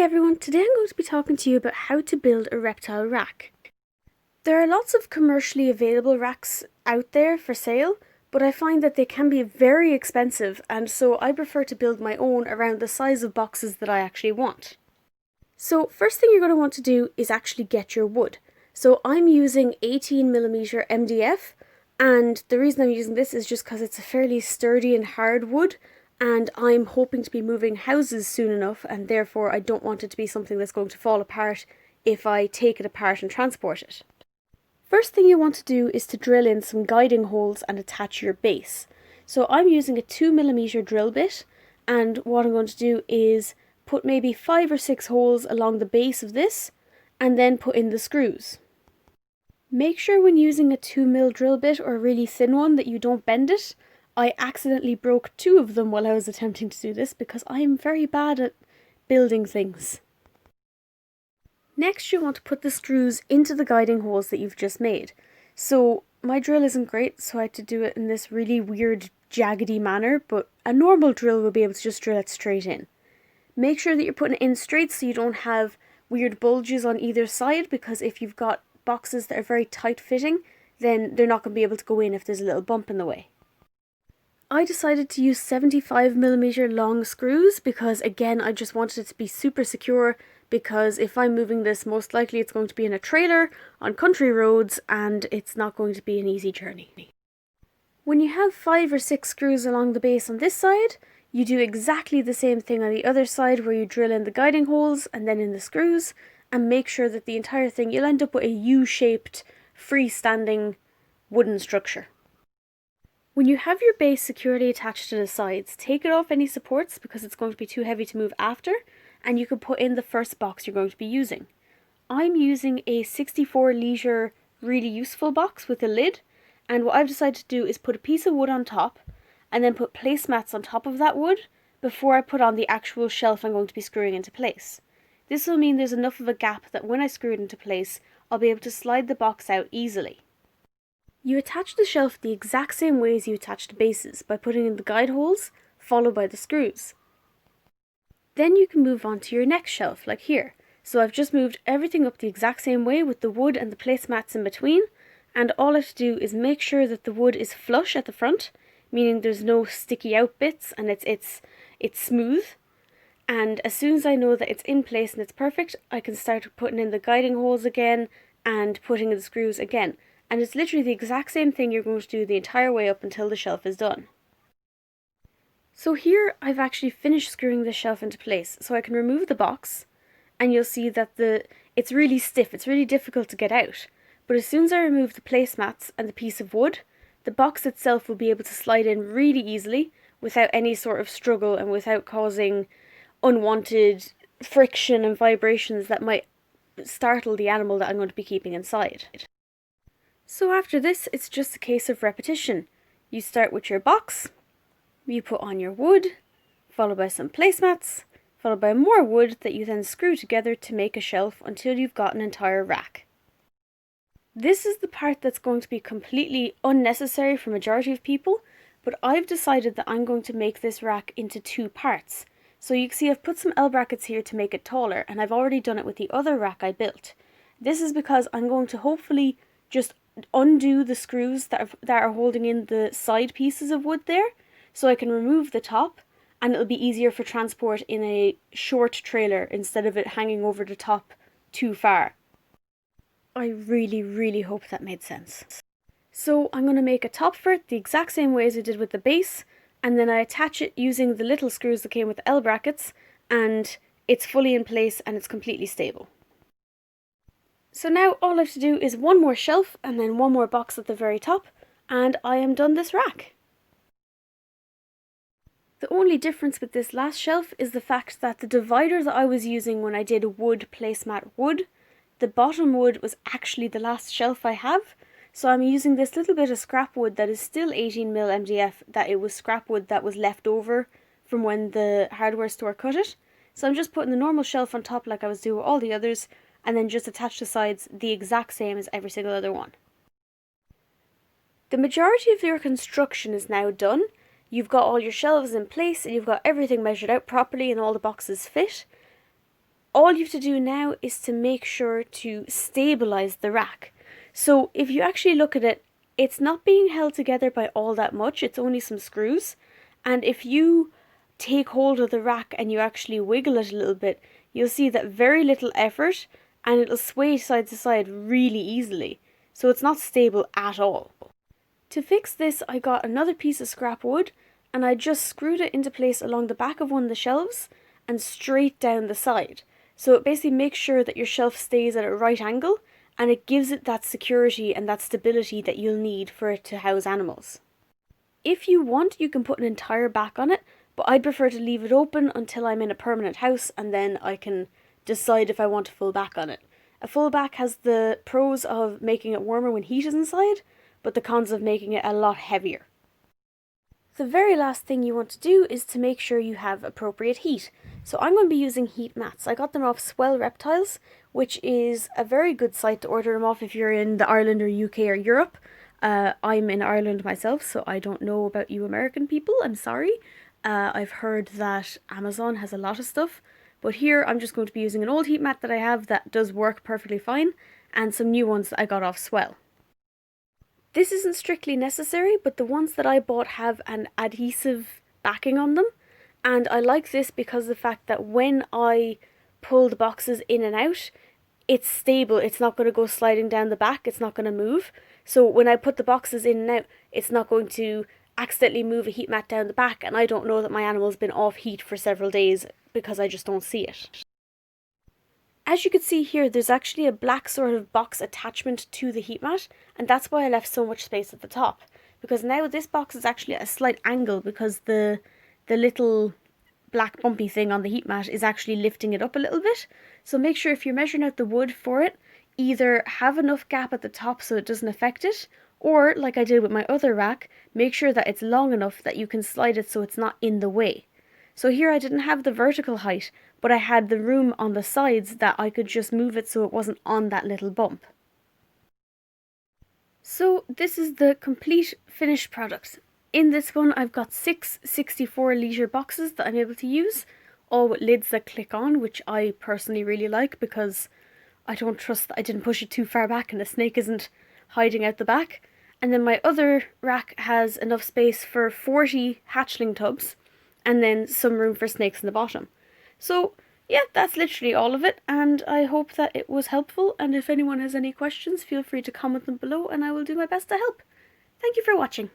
Hey everyone, today I'm going to be talking to you about how to build a reptile rack. There are lots of commercially available racks out there for sale, but I find that they can be very expensive, and so I prefer to build my own around the size of boxes that I actually want. So first thing you're going to want to do is actually get your wood. So I'm using 18mm MDF, and the reason I'm using this is just because it's a fairly sturdy and hard wood, and I'm hoping to be moving houses soon enough, and therefore I don't want it to be something that's going to fall apart if I take it apart and transport it. First thing you want to do is to drill in some guiding holes and attach your base. So I'm using a 2mm drill bit, and what I'm going to do is put maybe 5 or 6 holes along the base of this, and then put in the screws. Make sure when using a 2mm drill bit or a really thin one that you don't bend it. I accidentally broke 2 of them while I was attempting to do this because I am very bad at building things. Next, you want to put the screws into the guiding holes that you've just made. So my drill isn't great, so I had to do it in this really weird jaggedy manner, but a normal drill will be able to just drill it straight in. Make sure that you're putting it in straight so you don't have weird bulges on either side, because if you've got boxes that are very tight fitting, then they're not going to be able to go in if there's a little bump in the way. I decided to use 75mm long screws because, again, I just wanted it to be super secure, because if I'm moving this, most likely it's going to be in a trailer on country roads and it's not going to be an easy journey. When you have 5 or 6 screws along the base on this side, you do exactly the same thing on the other side, where you drill in the guiding holes and then in the screws, and make sure that the entire thing, you'll end up with a U-shaped freestanding wooden structure. When you have your base securely attached to the sides, take it off any supports because it's going to be too heavy to move after, and you can put in the first box you're going to be using. I'm using a 64 litre really useful box with a lid, and what I've decided to do is put a piece of wood on top and then put placemats on top of that wood before I put on the actual shelf I'm going to be screwing into place. This will mean there's enough of a gap that when I screw it into place, I'll be able to slide the box out easily. You attach the shelf the exact same way as you attach the bases, by putting in the guide holes, followed by the screws. Then you can move on to your next shelf, like here. So I've just moved everything up the exact same way with the wood and the placemats in between, and all I have to do is make sure that the wood is flush at the front, meaning there's no sticky out bits and it's smooth. And as soon as I know that it's in place and it's perfect, I can start putting in the guiding holes again and putting in the screws again. And it's literally the exact same thing you're going to do the entire way up until the shelf is done. So here I've actually finished screwing the shelf into place, so I can remove the box, and you'll see that it's really stiff, it's really difficult to get out. But as soon as I remove the placemats and the piece of wood, the box itself will be able to slide in really easily without any sort of struggle and without causing unwanted friction and vibrations that might startle the animal that I'm going to be keeping inside. So after this, it's just a case of repetition. You start with your box, you put on your wood, followed by some placemats, followed by more wood that you then screw together to make a shelf until you've got an entire rack. This is the part that's going to be completely unnecessary for majority of people, but I've decided that I'm going to make this rack into 2 parts. So you can see I've put some L brackets here to make it taller, and I've already done it with the other rack I built. This is because I'm going to hopefully just undo the screws that are holding in the side pieces of wood there, so I can remove the top, and it'll be easier for transport in a short trailer instead of it hanging over the top too far. I really hope that made sense. So I'm going to make a top for it the exact same way as I did with the base, and then I attach it using the little screws that came with the L brackets, and it's fully in place and it's completely stable. So now all I have to do is one more shelf and then one more box at the very top, and I am done this rack. The only difference with this last shelf is the fact that the divider that I was using when I did wood placemat wood, the bottom wood was actually the last shelf I have, so I'm using this little bit of scrap wood that is still 18mm MDF, that it was scrap wood that was left over from when the hardware store cut it. So I'm just putting the normal shelf on top like I was doing with all the others, and then just attach the sides the exact same as every single other one. The majority of your construction is now done. You've got all your shelves in place and you've got everything measured out properly and all the boxes fit. All you have to do now is to make sure to stabilize the rack. So if you actually look at it, it's not being held together by all that much, it's only some screws. And if you take hold of the rack and you actually wiggle it a little bit, you'll see that very little effort and it'll sway side to side really easily. So it's not stable at all. To fix this, I got another piece of scrap wood and I just screwed it into place along the back of one of the shelves and straight down the side. So it basically makes sure that your shelf stays at a right angle and it gives it that security and that stability that you'll need for it to house animals. If you want, you can put an entire back on it, but I'd prefer to leave it open until I'm in a permanent house and then I can decide if I want a full back on it. A full back has the pros of making it warmer when heat is inside, but the cons of making it a lot heavier. The very last thing you want to do is to make sure you have appropriate heat. So I'm going to be using heat mats. I got them off Swell Reptiles, which is a very good site to order them off if you're in the Ireland or UK or Europe. I'm in Ireland myself, so I don't know about you American people, I'm sorry. I've heard that Amazon has a lot of stuff, but here I'm just going to be using an old heat mat that I have that does work perfectly fine, and some new ones that I got off Swell. This isn't strictly necessary, but the ones that I bought have an adhesive backing on them, and I like this because of the fact that when I pull the boxes in and out, it's stable, it's not going to go sliding down the back, it's not going to move. So when I put the boxes in and out, it's not going to accidentally move a heat mat down the back, and I don't know that my animal's been off heat for several days because I just don't see it. As you can see here, there's actually a black sort of box attachment to the heat mat, and that's why I left so much space at the top. Because now this box is actually at a slight angle because the little black bumpy thing on the heat mat is actually lifting it up a little bit. So make sure if you're measuring out the wood for it, either have enough gap at the top so it doesn't affect it, or like I did with my other rack, make sure that it's long enough that you can slide it so it's not in the way. So here I didn't have the vertical height, but I had the room on the sides that I could just move it so it wasn't on that little bump. So this is the complete finished product. In this one I've got 6 64-litre boxes that I'm able to use, all with lids that click on, which I personally really like because I don't trust that I didn't push it too far back and the snake isn't hiding out the back. And then my other rack has enough space for 40 hatchling tubs and then some room for snakes in the bottom. So yeah, that's literally all of it, and I hope that it was helpful, and if anyone has any questions, feel free to comment them below and I will do my best to help. Thank you for watching.